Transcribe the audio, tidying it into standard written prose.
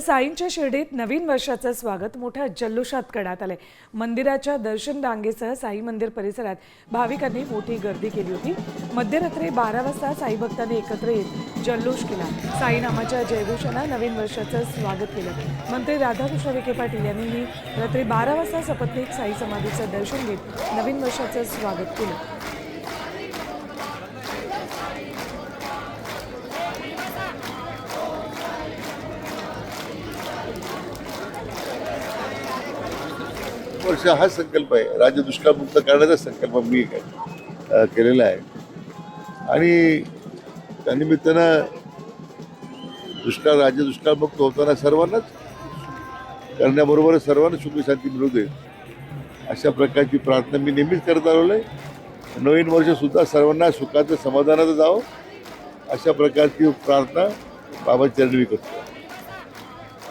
साईंच्या शिर्डीत नवीन वर्षाचं स्वागत मोठ्या जल्लोषात करण्यात आले। मंदिराच्या दर्शन रांगेसह साई मंदिर परिसरात भाविकांनी मोठी गर्दी केली होती। मध्यरात्री 12 वाजता साई भक्तांनी एकत्र येत जल्लोष केला। साई नामाच्या जयघोषानं नवीन वर्षाचं स्वागत केलं। मंत्री राधाकृष्ण विखे पाटील यांनीही रात्री 12 वाजता सपत्नीक साई समाधीचं दर्शन घेत नवीन वर्षाचं स्वागत केलं। वर्ष हा संकल्प आहे, राज्य दुष्काळमुक्त करण्याचा संकल्प मी केलेला आहे आणि त्यानिमित्तानं राज्य दुष्काळमुक्त होताना सर्वांनाच करण्याबरोबर सर्वांना सुख शांती मिळू दे अशा प्रकारची प्रार्थना मी नेहमीच करत आलेलो आहे। नवीन वर्षसुद्धा सर्वांना सुखाचं समाधानाचं जावं अशा प्रकारची प्रार्थना बाबा चरणी करतो।